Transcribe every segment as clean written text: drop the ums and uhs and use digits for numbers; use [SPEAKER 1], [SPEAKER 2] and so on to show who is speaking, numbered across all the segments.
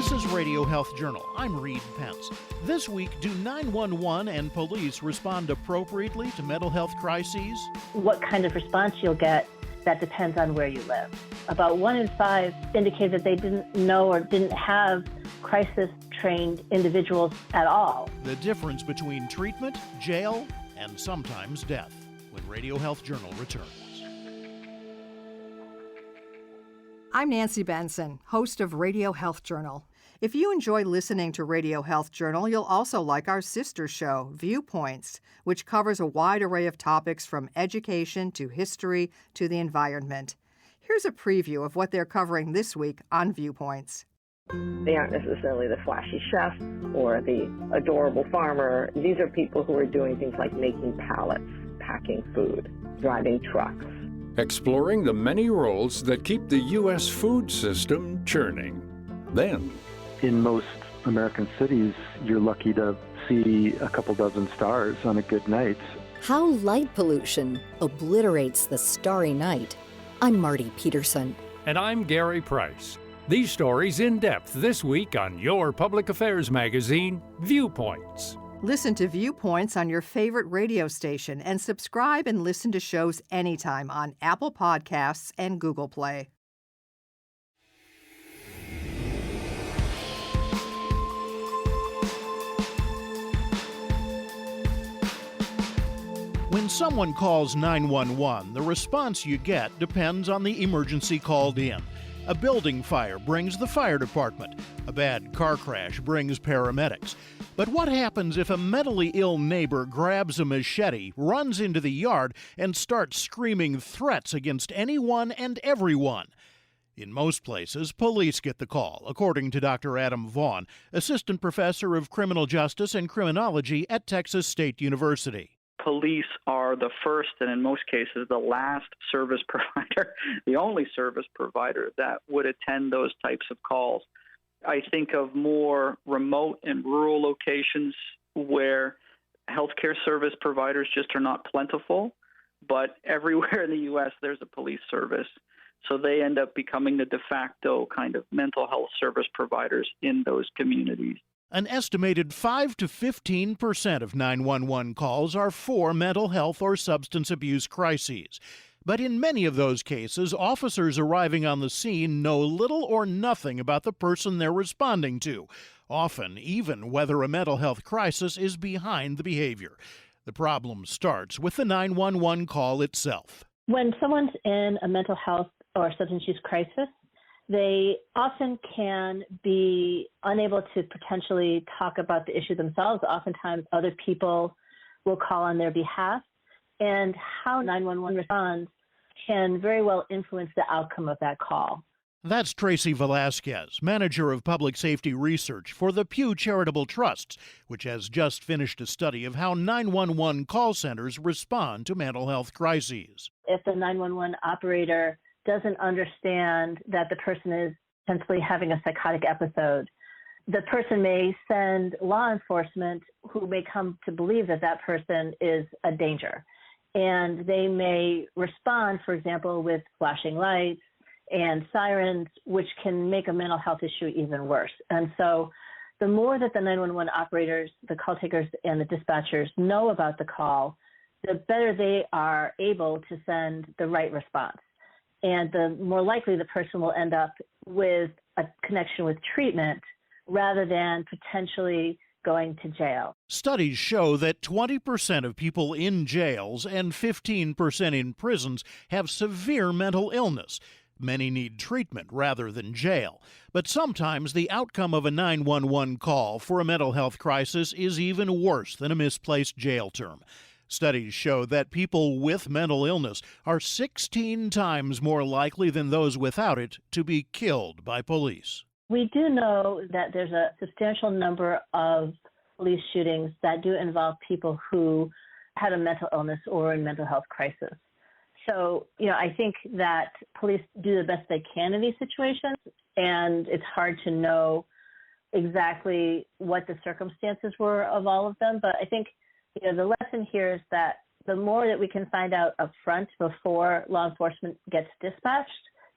[SPEAKER 1] This is Radio Health Journal. I'm Reed Pence. This week, do 911 and police respond appropriately to mental health crises?
[SPEAKER 2] What kind of response you'll get, that depends on where you live. About 1 in 5 indicate that they didn't know or didn't have crisis-trained individuals at all.
[SPEAKER 1] The difference between treatment, jail, and sometimes death, when Radio Health Journal returns.
[SPEAKER 3] I'm Nancy Benson, host of Radio Health Journal. If you enjoy listening to Radio Health Journal, you'll also like our sister show, Viewpoints, which covers a wide array of topics from education to history to the environment. Here's a preview of what they're covering this week on Viewpoints.
[SPEAKER 4] They aren't necessarily the flashy chef or the adorable farmer. These are people who are doing things like making pallets, packing food, driving trucks.
[SPEAKER 5] Exploring the many roles that keep the U.S. food system churning. Then,
[SPEAKER 6] in most American cities, you're lucky to see a couple dozen stars on a good night.
[SPEAKER 7] How light pollution obliterates the starry night. I'm Marty Peterson.
[SPEAKER 5] and I'm Gary Price. These stories in depth this week on your public affairs magazine, Viewpoints.
[SPEAKER 3] Listen to Viewpoints on your favorite radio station and subscribe and listen to shows anytime on Apple Podcasts and Google Play.
[SPEAKER 1] When someone calls 911, the response you get depends on the emergency called in. A building fire brings the fire department. A bad car crash brings paramedics. But what happens if a mentally ill neighbor grabs a machete, runs into the yard, and starts screaming threats against anyone and everyone? In most places, police get the call, according to Dr. Adam Vaughn, assistant professor of criminal justice and criminology at Texas State University.
[SPEAKER 8] Police are the first and in most cases the last service provider, the only service provider that would attend those types of calls. I think of more remote and rural locations where healthcare service providers just are not plentiful, but everywhere in the U.S. there's a police service. So they end up becoming the de facto kind of mental health service providers in those communities.
[SPEAKER 1] An estimated 5 to 15% of 911 calls are for mental health or substance abuse crises. But in many of those cases, officers arriving on the scene know little or nothing about the person they're responding to, often even whether a mental health crisis is behind the behavior. The problem starts with the 911 call itself.
[SPEAKER 2] When someone's in a mental health or substance use crisis, they often can be unable to potentially talk about the issue themselves. Oftentimes, other people will call on their behalf, and how 911 responds can very well influence the outcome of that call.
[SPEAKER 1] That's Tracy Velasquez, manager of public safety research for the Pew Charitable Trusts, which has just finished a study of how 911 call centers respond to mental health crises.
[SPEAKER 2] If the 911 operator doesn't understand that the person is potentially having a psychotic episode, the person may send law enforcement who may come to believe that that person is a danger. And they may respond, for example, with flashing lights and sirens, which can make a mental health issue even worse. And so the more that the 911 operators, the call takers, and the dispatchers know about the call, the better they are able to send the right response. And the more likely the person will end up with a connection with treatment rather than potentially going to jail.
[SPEAKER 1] Studies show that 20% of people in jails and 15% in prisons have severe mental illness. Many need treatment rather than jail. But sometimes the outcome of a 911 call for a mental health crisis is even worse than a misplaced jail term. Studies show that people with mental illness are 16 times more likely than those without it to be killed by police.
[SPEAKER 2] We do know that there's a substantial number of police shootings that do involve people who had a mental illness or a mental health crisis. So, I think that police do the best they can in these situations, and it's hard to know exactly what the circumstances were of all of them. But I think the lesson here is that the more that we can find out up front before law enforcement gets dispatched,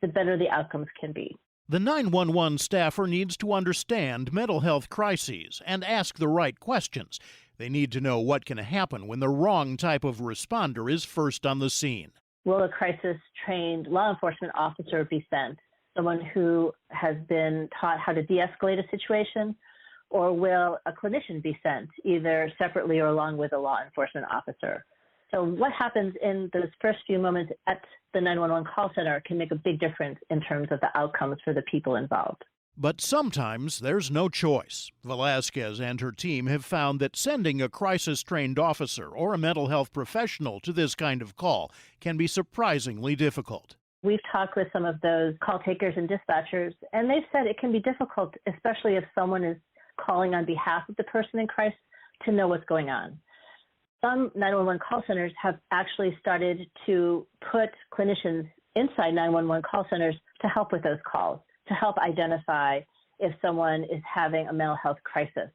[SPEAKER 2] the better the outcomes can be.
[SPEAKER 1] The 911 staffer needs to understand mental health crises and ask the right questions. They need to know what can happen when the wrong type of responder is first on the scene.
[SPEAKER 2] Will a crisis-trained law enforcement officer be sent, someone who has been taught how to de-escalate a situation, or will a clinician be sent, either separately or along with a law enforcement officer? So what happens in those first few moments at the 911 call center can make a big difference in terms of the outcomes for the people involved.
[SPEAKER 1] But sometimes there's no choice. Velasquez and her team have found that sending a crisis-trained officer or a mental health professional to this kind of call can be surprisingly difficult.
[SPEAKER 2] We've talked with some of those call takers and dispatchers, and they've said it can be difficult, especially if someone is calling on behalf of the person in crisis, to know what's going on. Some 911 call centers have actually started to put clinicians inside 911 call centers to help with those calls, to help identify if someone is having a mental health crisis.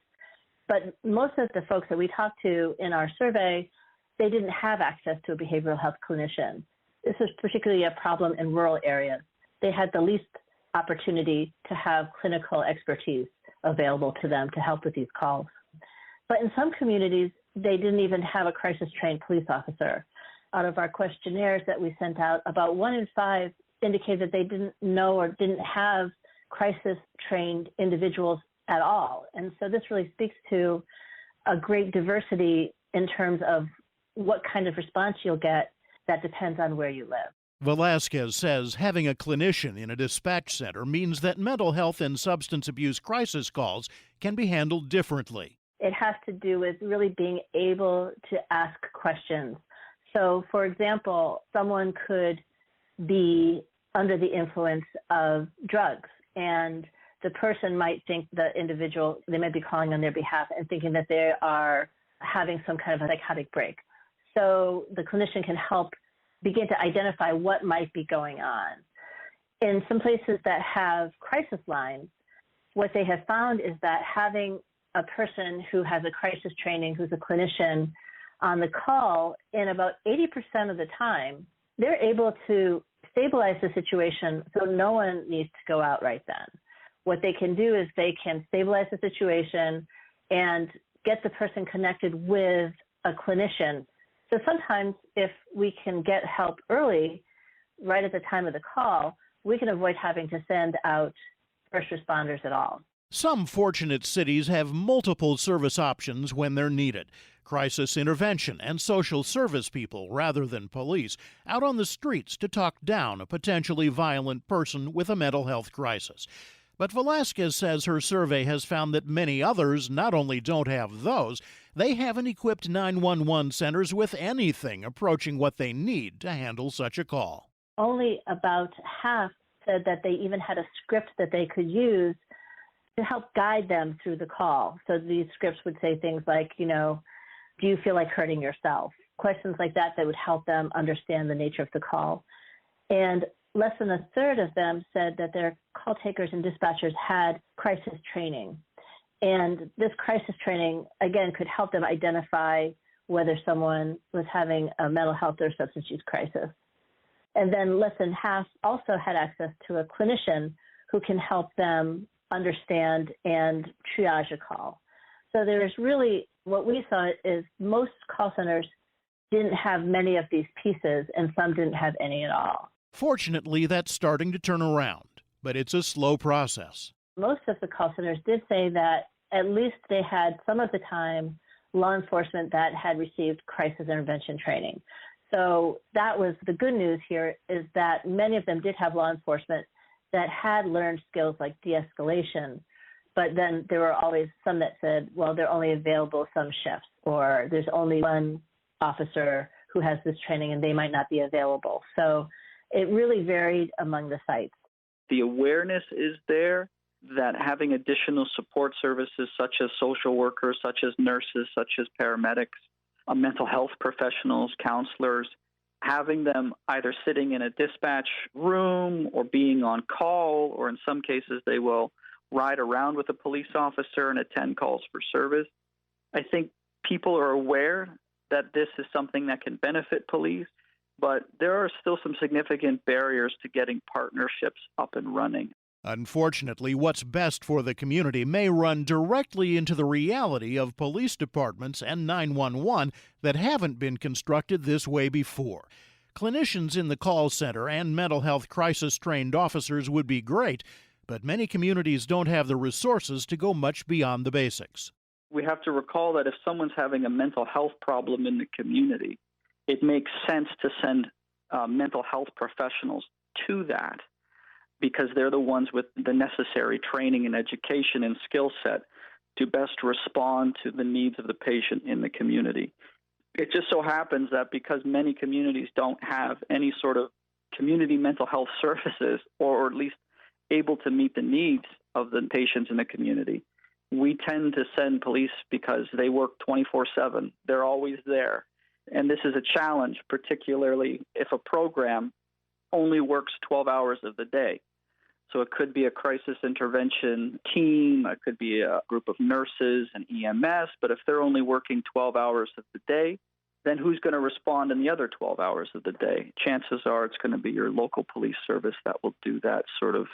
[SPEAKER 2] But most of the folks that we talked to in our survey, they didn't have access to a behavioral health clinician. This is particularly a problem in rural areas. They had the least opportunity to have clinical expertise available to them to help with these calls. But in some communities, they didn't even have a crisis-trained police officer. Out of our questionnaires that we sent out, about 1 in 5 indicated that they didn't know or didn't have crisis-trained individuals at all. And so this really speaks to a great diversity in terms of what kind of response you'll get that depends on where you live.
[SPEAKER 1] Velasquez says having a clinician in a dispatch center means that mental health and substance abuse crisis calls can be handled differently.
[SPEAKER 2] It has to do with really being able to ask questions. So, for example, someone could be under the influence of drugs, and the person might think the individual, they might be calling on their behalf and thinking that they are having some kind of a psychotic break. So the clinician can help begin to identify what might be going on. In some places that have crisis lines, what they have found is that having a person who has a crisis training, who's a clinician on the call, in about 80% of the time, they're able to stabilize the situation so no one needs to go out right then. What they can do is they can stabilize the situation and get the person connected with a clinician. So sometimes if we can get help early, right at the time of the call, we can avoid having to send out first responders at all.
[SPEAKER 1] Some fortunate cities have multiple service options when they're needed. Crisis intervention and social service people, rather than police, out on the streets to talk down a potentially violent person with a mental health crisis. But Velasquez says her survey has found that many others not only don't have those, they haven't equipped 911 centers with anything approaching what they need to handle such a call.
[SPEAKER 2] Only about half said that they even had a script that they could use to help guide them through the call. So these scripts would say things like, do you feel like hurting yourself? Questions like that that would help them understand the nature of the call. And less than a third of them said that their call takers and dispatchers had crisis training. And this crisis training, again, could help them identify whether someone was having a mental health or substance use crisis. And then less than half also had access to a clinician who can help them understand and triage a call. So there's really, what we saw is most call centers didn't have many of these pieces, and some didn't have any at all.
[SPEAKER 1] Fortunately, that's starting to turn around, but it's a slow process.
[SPEAKER 2] Most of the call centers did say that at least they had some of the time law enforcement that had received crisis intervention training. So that was the good news here, is that many of them did have law enforcement that had learned skills like de-escalation, but then there were always some that said, well, they're only available some shifts, or there's only one officer who has this training and they might not be available. So it really varied among the sites.
[SPEAKER 8] The awareness is there that having additional support services such as social workers, such as nurses, such as paramedics, mental health professionals, counselors, having them either sitting in a dispatch room or being on call, or in some cases they will ride around with a police officer and attend calls for service. I think people are aware that this is something that can benefit police, but there are still some significant barriers to getting partnerships up and running.
[SPEAKER 1] Unfortunately, what's best for the community may run directly into the reality of police departments and 911 that haven't been constructed this way before. Clinicians in the call center and mental health crisis-trained officers would be great, but many communities don't have the resources to go much beyond the basics.
[SPEAKER 8] We have to recall that if someone's having a mental health problem in the community, it makes sense to send mental health professionals to that, because they're the ones with the necessary training and education and skill set to best respond to the needs of the patient in the community. It just so happens that because many communities don't have any sort of community mental health services, or at least able to meet the needs of the patients in the community, we tend to send police because they work 24/7. They're always there. And this is a challenge, particularly if a program only works 12 hours of the day. So it could be a crisis intervention team, it could be a group of nurses and EMS, but if they're only working 12 hours of the day, then who's going to respond in the other 12 hours of the day? Chances are it's going to be your local police service that will do that sort of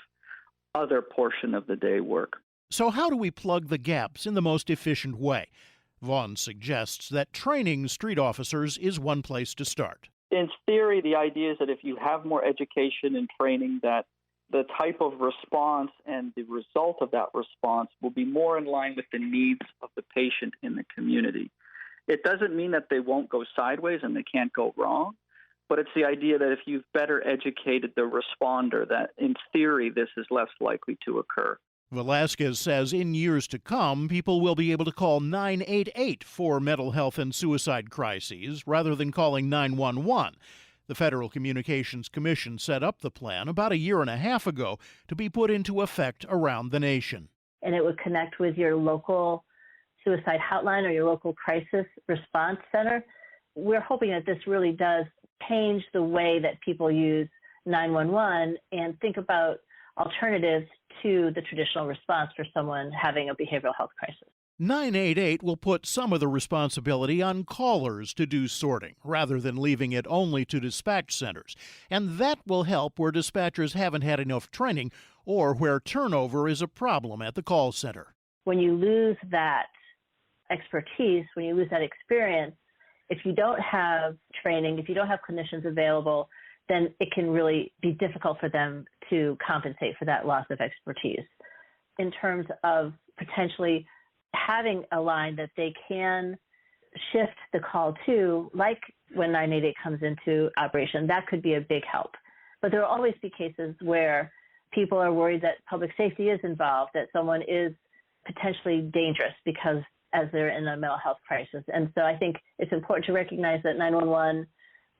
[SPEAKER 8] other portion of the day work.
[SPEAKER 1] So how do we plug the gaps in the most efficient way? Vaughn suggests that training street officers is one place to start.
[SPEAKER 8] In theory, the idea is that if you have more education and training, that the type of response and the result of that response will be more in line with the needs of the patient in the community. It doesn't mean that they won't go sideways and they can't go wrong, but it's the idea that if you've better educated the responder, that in theory this is less likely to occur.
[SPEAKER 1] Velasquez says in years to come, people will be able to call 988 for mental health and suicide crises rather than calling 911. The Federal Communications Commission set up the plan about a year and a half ago to be put into effect around the nation.
[SPEAKER 2] And it would connect with your local suicide hotline or your local crisis response center. We're hoping that this really does change the way that people use 911 and think about alternatives to the traditional response for someone having a behavioral health crisis.
[SPEAKER 1] 988 will put some of the responsibility on callers to do sorting, rather than leaving it only to dispatch centers. And that will help where dispatchers haven't had enough training or where turnover is a problem at the call center.
[SPEAKER 2] When you lose that expertise, when you lose that experience, if you don't have training, if you don't have clinicians available, then it can really be difficult for them to compensate for that loss of expertise. In terms of potentially having a line that they can shift the call to, like when 988 comes into operation, that could be a big help. But there will always be cases where people are worried that public safety is involved, that someone is potentially dangerous because as they're in a mental health crisis. And so I think it's important to recognize that 911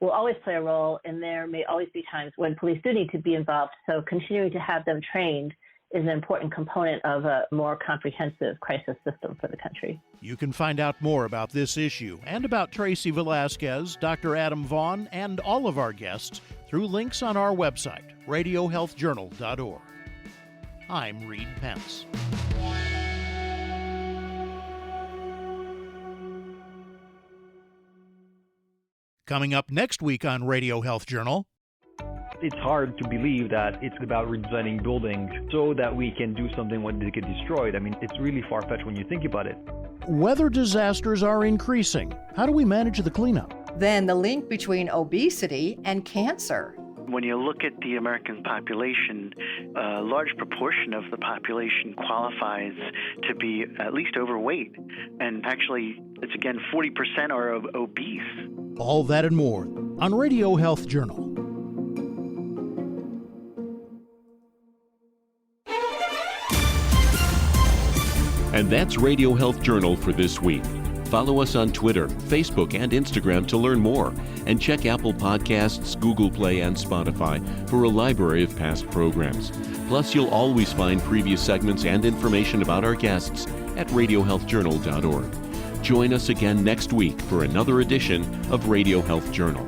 [SPEAKER 2] will always play a role, and there may always be times when police do need to be involved. So continuing to have them trained is an important component of a more comprehensive crisis system for the country.
[SPEAKER 1] You can find out more about this issue and about Tracy Velasquez, Dr. Adam Vaughn, and all of our guests through links on our website, radiohealthjournal.org. I'm Reed Pence. Coming up next week on Radio Health Journal.
[SPEAKER 9] It's hard to believe that it's about redesigning buildings so that we can do something when they get destroyed. I mean, it's really far-fetched when you think about it.
[SPEAKER 1] Weather disasters are increasing. How do we manage the cleanup?
[SPEAKER 3] Then the link between obesity and cancer.
[SPEAKER 10] When you look at the American population, a large proportion of the population qualifies to be at least overweight. And actually, it's again 40% are obese.
[SPEAKER 1] All that and more on Radio Health Journal.
[SPEAKER 11] And that's Radio Health Journal for this week. Follow us on Twitter, Facebook, and Instagram to learn more. And check Apple Podcasts, Google Play, and Spotify for a library of past programs. Plus, you'll always find previous segments and information about our guests at radiohealthjournal.org. Join us again next week for another edition of Radio Health Journal.